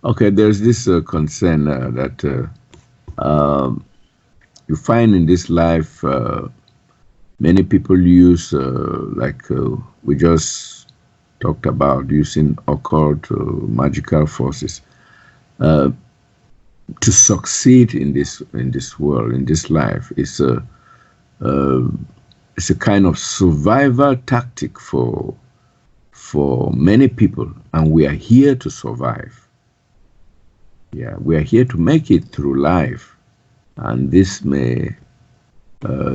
Okay, there's this concern that um, you find in this life. Many people use, like we just talked about, using occult magical forces uh, to succeed in this world, in this life. Uh, it's a kind of survival tactic for many people, and we are here to survive. Yeah, we are here to make it through life, and this may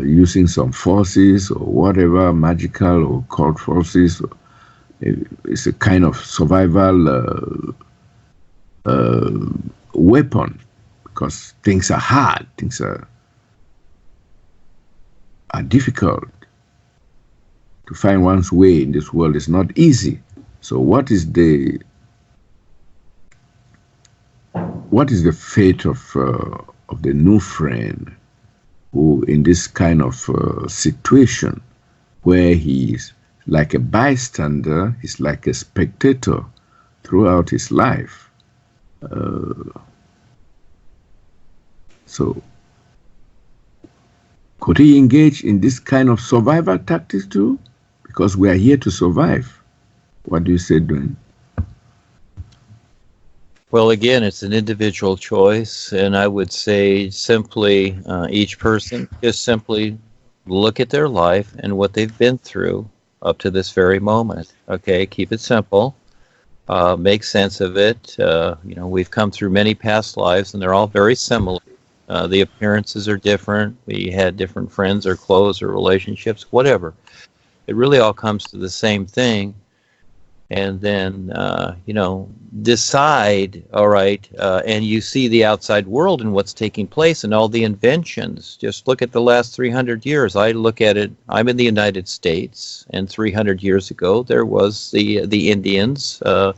using some forces or whatever, magical or occult forces. It's a kind of survival weapon because things are hard, are difficult. To find one's way in this world is not easy. So, what is the fate of the new friend who, in this kind of situation, where he's like a bystander, he's like a spectator throughout his life? So, could he engage in this kind of survival tactics too? Because we are here to survive. What do you say, Duane? Well, again, it's an individual choice, and I would say simply each person just simply look at their life and what they've been through up to this very moment. Okay, keep it simple. Make sense of it. We've come through many past lives, and they're all very similar. The appearances are different. We had different friends or clothes or relationships, whatever. It really all comes to the same thing. And then, decide, all right, and you see the outside world and what's taking place and all the inventions. Just look at the last 300 years. I look at it, I'm in the United States, and 300 years ago, there was the Indians, the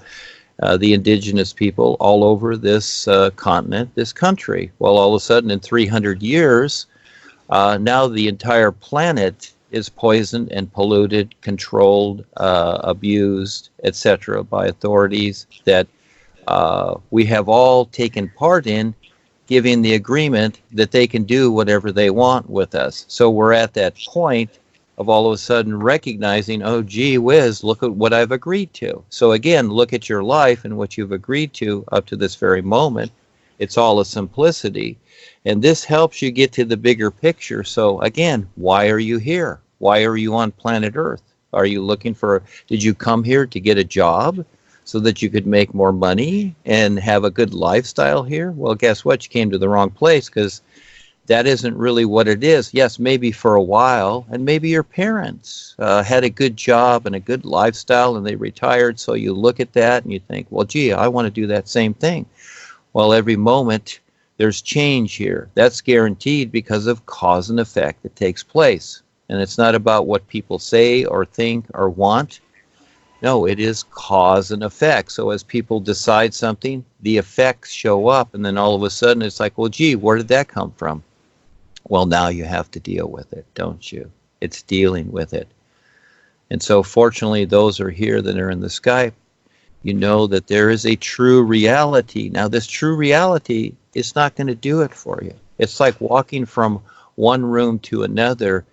indigenous people all over this continent, this country. Well, all of a sudden, in 300 years, now the entire planet is poisoned and polluted, controlled, abused, etc., by authorities that we have all taken part in, giving the agreement that they can do whatever they want with us. So we're at that point of all of a sudden recognizing, oh, gee whiz, look at what I've agreed to. So again, look at your life and what you've agreed to up to this very moment. It's all a simplicity. And this helps you get to the bigger picture. So again, why are you here? Why are you on planet Earth? Are you did you come here to get a job so that you could make more money and have a good lifestyle here? Well, guess what? You came to the wrong place, because that isn't really what it is. Yes, maybe for a while, and maybe your parents had a good job and a good lifestyle and they retired, so you look at that and you think, well, gee, I want to do that same thing. Well, every moment there's change here. That's guaranteed because of cause and effect that takes place. And it's not about what people say or think or want. No, it is cause and effect. So as people decide something, the effects show up, and then all of a sudden it's like, well, gee, where did that come from? Well, now you have to deal with it, don't you? It's dealing with it. And so fortunately, those are here that are in the Skype. You know that there is a true reality. Now, this true reality is not going to do it for you. It's like walking from one room to another.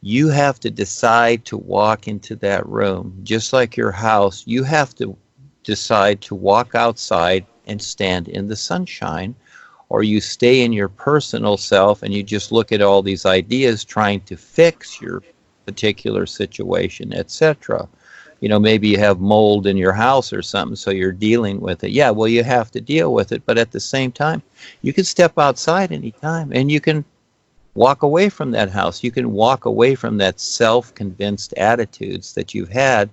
You have to decide to walk into that room. Just like your house, you have to decide to walk outside and stand in the sunshine, or you stay in your personal self and you just look at all these ideas trying to fix your particular situation, etc. Maybe you have mold in your house or something, so you're dealing with it. Yeah, well, you have to deal with it, but at the same time, you can step outside anytime and you can walk away from that house. You can walk away from that self-convinced attitudes that you've had,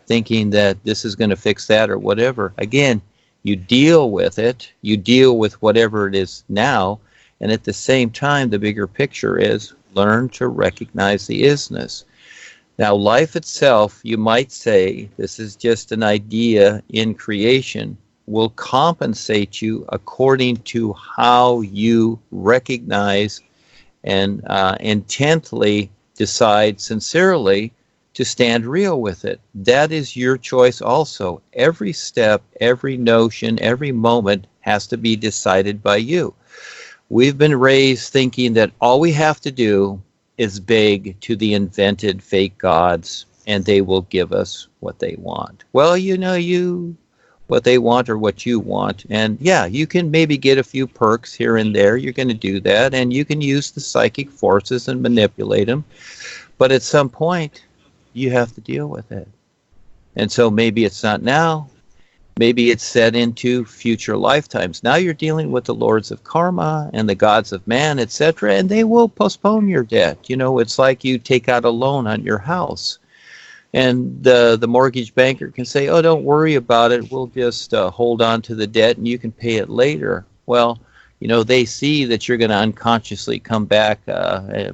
thinking that this is going to fix that or whatever. Again, you deal with it. You deal with whatever it is now. And at the same time, the bigger picture is learn to recognize the isness. Now, life itself, you might say, this is just an idea in creation, will compensate you according to how you recognize and intently decide sincerely to stand real with it. That is your choice also. Every step, every notion, every moment has to be decided by you. We've been raised thinking that all we have to do is beg to the invented fake gods and they will give us what they want. Well, what they want or what you want. And yeah, you can maybe get a few perks here and there. You're going to do that, and you can use the psychic forces and manipulate them. But at some point, you have to deal with it. And so maybe it's not now. Maybe it's set into future lifetimes. Now you're dealing with the lords of karma and the gods of man, etc., and they will postpone your debt. It's like you take out a loan on your house, and the mortgage banker can say, "Oh, don't worry about it. We'll just hold on to the debt, and you can pay it later." Well, they see that you're going to unconsciously come back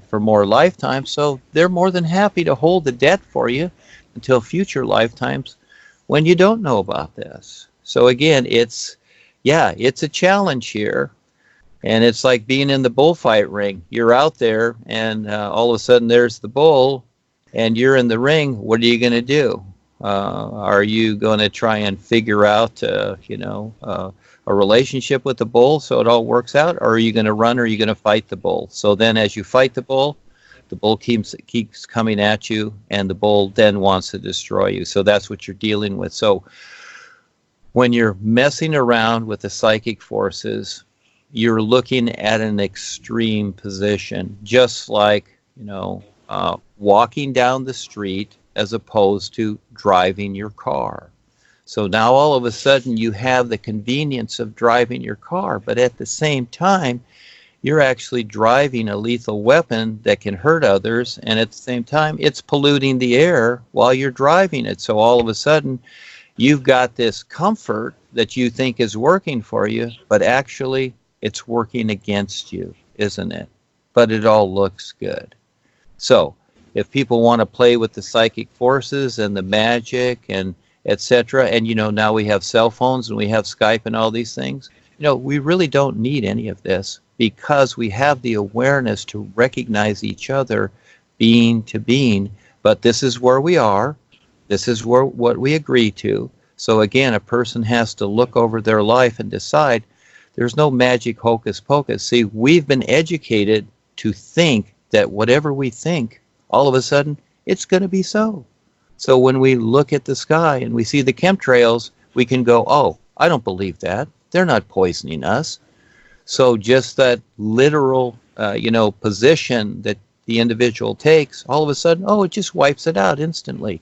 for more lifetimes, so they're more than happy to hold the debt for you until future lifetimes when you don't know about this. So again, it's a challenge here, and it's like being in the bullfight ring. You're out there, and all of a sudden there's the bull, and you're in the ring. What are you going to do? Are you going to try and figure out, a relationship with the bull so it all works out, or are you going to run, or are you going to fight the bull? So then as you fight the bull keeps coming at you, and the bull then wants to destroy you. So that's what you're dealing with. So when you're messing around with the psychic forces, you're looking at an extreme position, just like, walking down the street as opposed to driving your car. So now all of a sudden you have the convenience of driving your car, but at the same time, you're actually driving a lethal weapon that can hurt others, and at the same time, it's polluting the air while you're driving it. So all of a sudden, you've got this comfort that you think is working for you, but actually, it's working against you, isn't it? But it all looks good. So if people want to play with the psychic forces and the magic and etc., and now we have cell phones and we have Skype and all these things, we really don't need any of this, because we have the awareness to recognize each other being to being. But this is where we are. This is what we agree to. So again, a person has to look over their life and decide there's no magic hocus pocus. See, we've been educated to think that whatever we think, all of a sudden, it's going to be so. So when we look at the sky and we see the chemtrails, we can go, "Oh, I don't believe that. They're not poisoning us." So just that literal, position that the individual takes, all of a sudden, it just wipes it out instantly.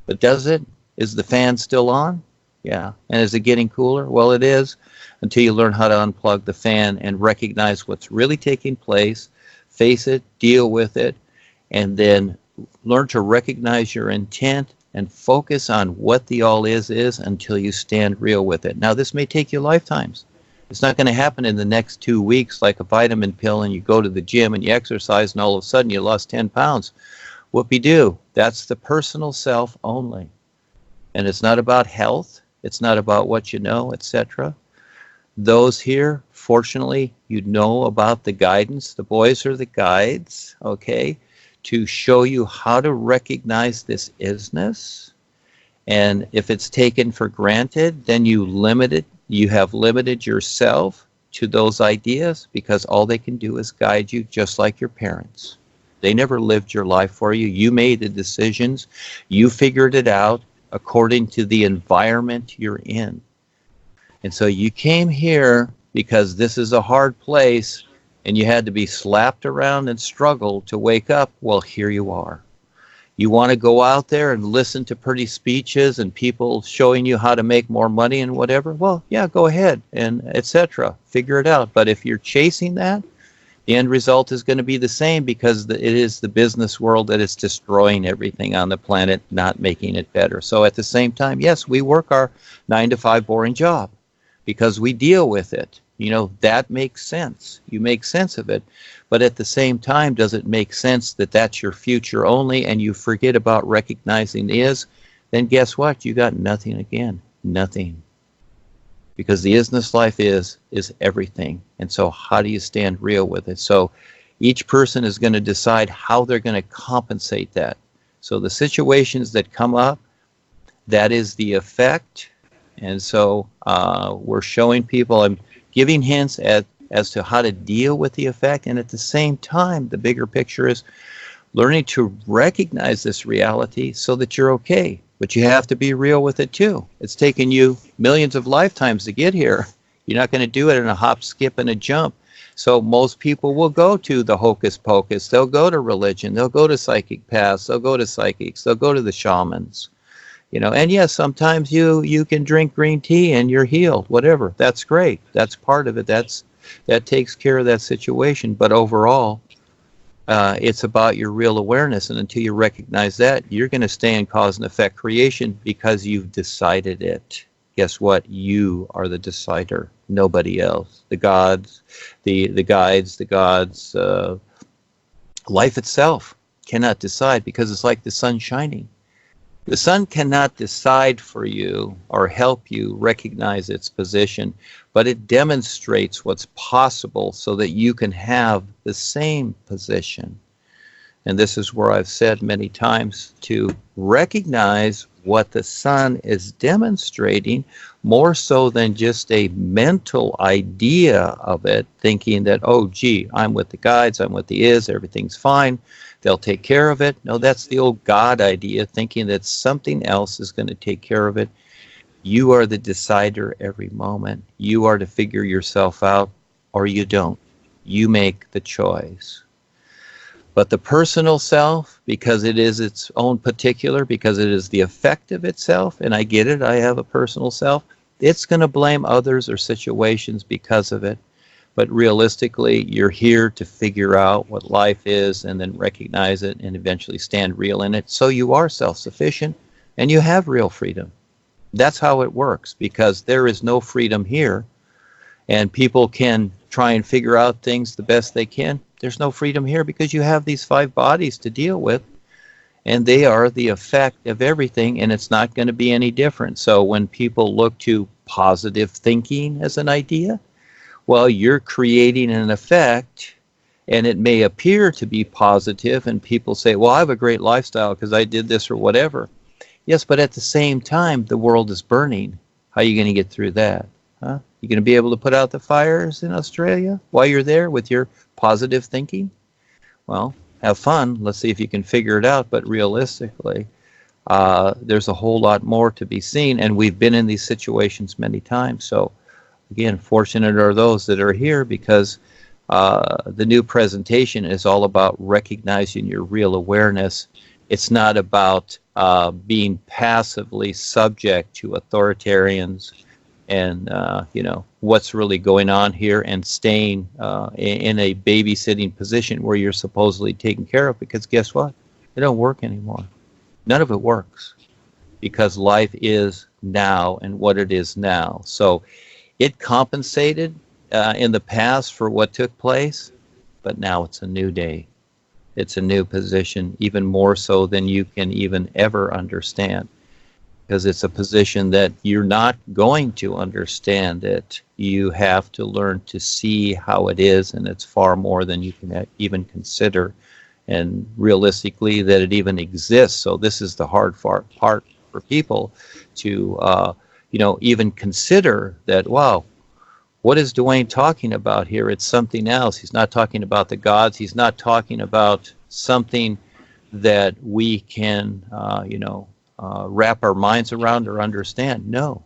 But does it? Is the fan still on? Yeah. And is it getting cooler? Well, it is, until you learn how to unplug the fan and recognize what's really taking place, face it, deal with it, and then learn to recognize your intent and focus on what the all is until you stand real with it. Now, this may take you lifetimes. It's not going to happen in the next 2 weeks like a vitamin pill, and you go to the gym and you exercise and all of a sudden you lost 10 pounds. Whoopie-doo. That's the personal self only. And it's not about health. It's not about what you know, etc. Those here, fortunately, you know about the guidance. The boys are the guides, okay, to show you how to recognize this isness. And if it's taken for granted, then you have limited yourself to those ideas, because all they can do is guide you, just like your parents. They never lived your life for you. You made the decisions. You figured it out according to the environment you're in. And so you came here because this is a hard place, and you had to be slapped around and struggle to wake up. Well, here you are. You want to go out there and listen to pretty speeches and people showing you how to make more money and whatever? Well, yeah, go ahead, and etc. Figure it out. But if you're chasing that, the end result is going to be the same, because it is the business world that is destroying everything on the planet, not making it better. So at the same time, yes, we work our 9-to-5 boring job because we deal with it. That makes sense. You make sense of it. But at the same time, does it make sense that that's your future only and you forget about recognizing is? Then guess what? You got nothing again. Nothing. Because the isness life is everything. And so how do you stand real with it? So each person is going to decide how they're going to compensate that. So the situations that come up, that is the effect. And so we're showing people, I'm giving hints as to how to deal with the effect. And at the same time, the bigger picture is learning to recognize this reality so that you're okay. But you have to be real with it too. It's taken you millions of lifetimes to get here. You're not going to do it in a hop, skip, and a jump. So most people will go to the hocus pocus. They'll go to religion. They'll go to psychic paths. They'll go to psychics. They'll go to the shamans. And yes, sometimes you can drink green tea and you're healed. Whatever. That's great. That's part of it. That takes care of that situation. But overall, it's about your real awareness, and until you recognize that, you're going to stay in cause and effect creation because you've decided it. Guess what? You are the decider, nobody else. The gods, the guides, the gods, life itself cannot decide because it's like the sun shining. The sun cannot decide for you or help you recognize its position, but it demonstrates what's possible so that you can have the same position. And this is where I've said many times to recognize what the sun is demonstrating more so than just a mental idea of it, thinking that, oh, gee, I'm with the guides, I'm with the everything's fine. They'll take care of it. No, that's the old God idea, thinking that something else is going to take care of it. You are the decider every moment. You are to figure yourself out, or you don't. You make the choice. But the personal self, because it is its own particular, because it is the effect of itself, and I get it, I have a personal self, it's going to blame others or situations because of it. But realistically, you're here to figure out what life is and then recognize it and eventually stand real in it. So you are self-sufficient and you have real freedom. That's how it works, because there is no freedom here. And people can try and figure out things the best they can. There's no freedom here because you have these 5 bodies to deal with. And they are the effect of everything, and it's not going to be any different. So when people look to positive thinking as an idea, well, you're creating an effect, and it may appear to be positive, and people say, well, I have a great lifestyle because I did this or whatever. Yes, but at the same time, the world is burning. How are you going to get through that? Huh? You going to be able to put out the fires in Australia while you're there with your positive thinking? Well, have fun. Let's see if you can figure it out. But realistically, there's a whole lot more to be seen, and we've been in these situations many times. So again, fortunate are those that are here, because the new presentation is all about recognizing your real awareness. It's not about being passively subject to authoritarians and what's really going on here, and staying in a babysitting position where you're supposedly taken care of, because guess what? It don't work anymore. None of it works, because life is now and what it is now. So it compensated in the past for what took place, but now it's a new day. It's a new position, even more so than you can even ever understand, because it's a position that you're not going to understand it. You have to learn to see how it is, and it's far more than you can even consider, and realistically that it even exists. So this is the hard part for people to even consider that, wow, what is Duane talking about here? It's something else. He's not talking about the gods. He's not talking about something that we can, wrap our minds around or understand. No.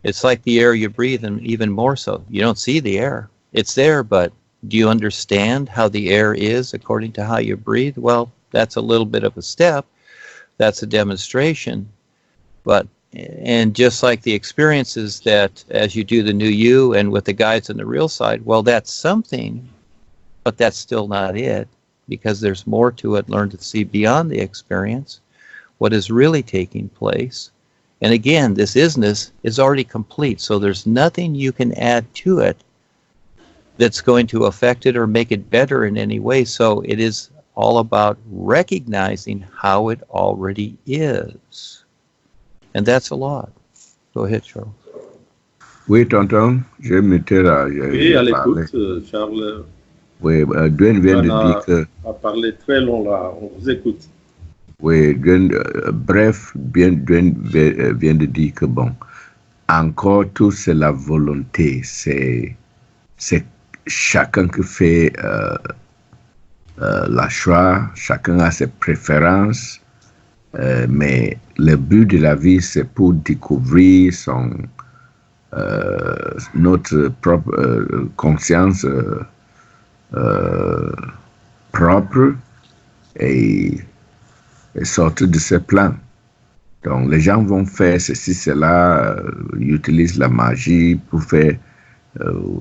It's like the air you breathe, and even more so. You don't see the air. It's there, but do you understand how the air is according to how you breathe? Well, that's a little bit of a step. That's a demonstration. And just like the experiences that as you do the new you and with the guides on the real side, well, that's something, but that's still not it, because there's more to it. Learn to see beyond the experience what is really taking place. And again, this isness is already complete, so there's nothing you can add to it that's going to affect it or make it better in any way. So it is all about recognizing how it already is. And that's a lot. Go ahead, Charles. Oui, tonton, je m'étais là. Oui, à l'écoute, Charles. Oui, Duane vient de dire que... a parlé très long là, on vous écoute. Oui, bref, Duane vient de dire que bon, encore tout c'est la volonté, c'est chacun qui fait la choix, chacun a ses préférences, mais le but de la vie c'est pour découvrir notre propre conscience propre et sortir de ce plan. Donc, les gens vont faire ceci, cela, ils utilisent la magie pour faire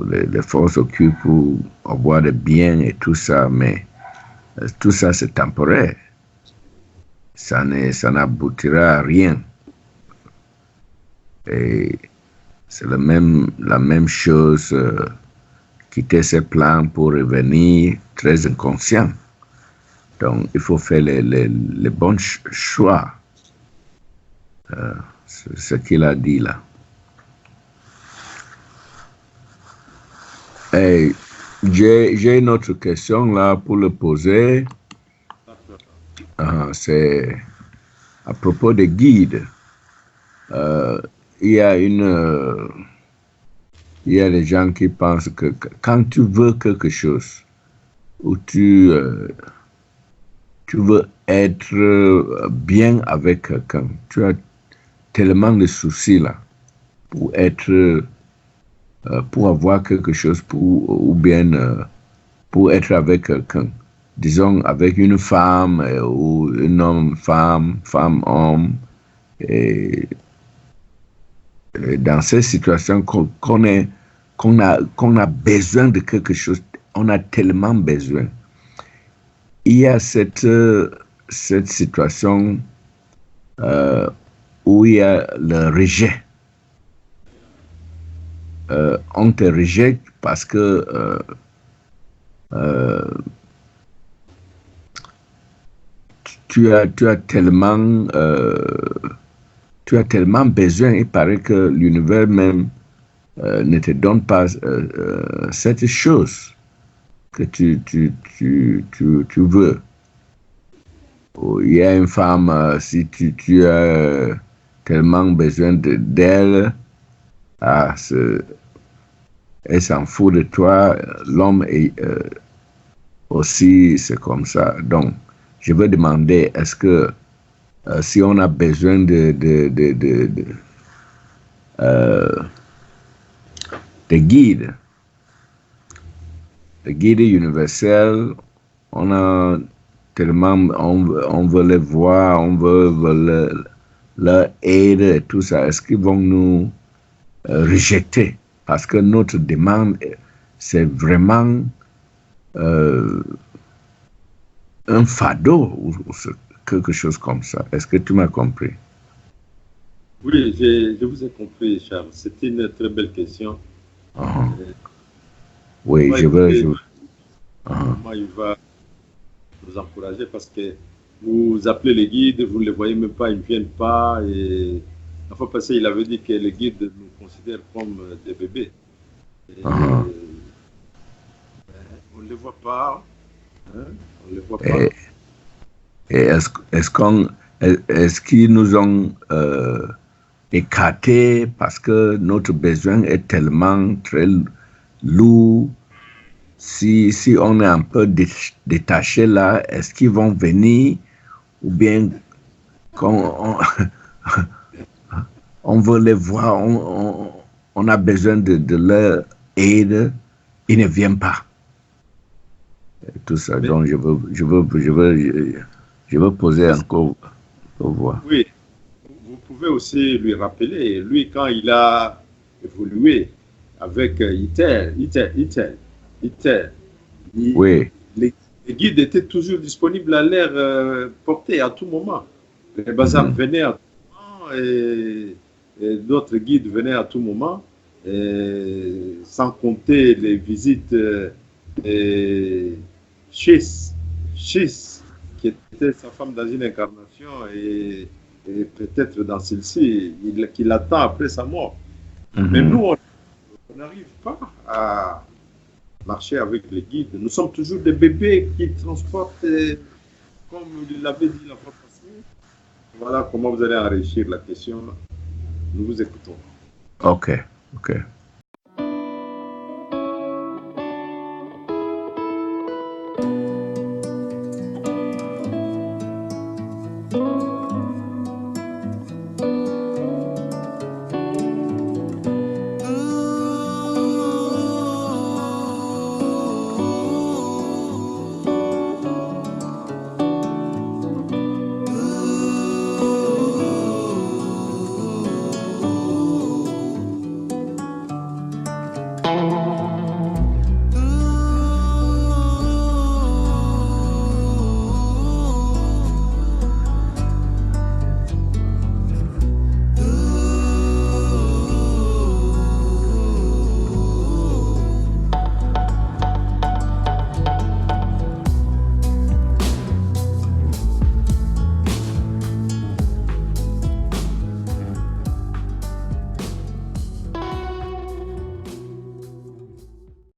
les forces occultes pour avoir des biens et tout ça, mais tout ça, c'est temporaire. Ça n'aboutira à rien. Et c'est la même chose, quitter ses plans pour revenir très inconscient. Donc, il faut faire les bons choix. C'est ce qu'il a dit là. Et j'ai une autre question là pour le poser. C'est à propos des guides. Il y a des gens qui pensent que quand tu veux quelque chose ou tu veux être bien avec quelqu'un, tu as tellement de soucis là pour avoir quelque chose ou bien pour être avec quelqu'un. Disons avec une femme ou un homme, femme, homme. Et dans ces situations qu'on a besoin de quelque chose, on a tellement besoin. Il y a cette situation où il y a le rejet. On te rejette parce que tu as tellement besoin. Il paraît que l'univers même ne te donne pas cette chose que tu veux. Il y a une femme, si tu as tellement besoin d'elle, elle s'en fout de toi. L'homme est aussi, c'est comme ça. Donc, je veux demander, est-ce que si on a besoin de guides universels, on a tellement, on veut les voir, on veut leur aide et tout ça. Est-ce qu'ils vont nous rejeter? Parce que notre demande, c'est vraiment un fardeau ou quelque chose comme ça. Est-ce que tu m'as compris? Oui, je vous ai compris, Charles. C'était une très belle question. Oui, je veux. Moi, il va nous encourager parce que vous appelez les guides, vous ne les voyez même pas, ils ne viennent pas. Et la fois passée, il avait dit que les guides nous considèrent comme des bébés. Et, on ne les voit pas. Hein? On ne les voit pas. Et est-ce qu'ils nous ont écartés parce que notre besoin est tellement très lourd? Si on est un peu détaché là, est-ce qu'ils vont venir ou bien quand on veut les voir, on a besoin de leur aide, ils ne viennent pas. Et tout ça. Mais, donc je veux poser encore pour voir. Oui, vous pouvez aussi lui rappeler, lui quand il a évolué avec ITER, oui. Les guides étaient toujours disponibles à leur portée à tout moment. Les bazars venaient à tout moment et d'autres guides venaient à tout moment, sans compter les visites chez qui était sa femme dans une incarnation et peut-être dans celle-ci, qui l'attend après sa mort. Mais nous, on n'arrive pas à marcher avec les guides. Nous sommes toujours des bébés qui transportent comme il l'avait dit la fois passée, voilà comment vous allez enrichir la question. Nous vous écoutons. Okay.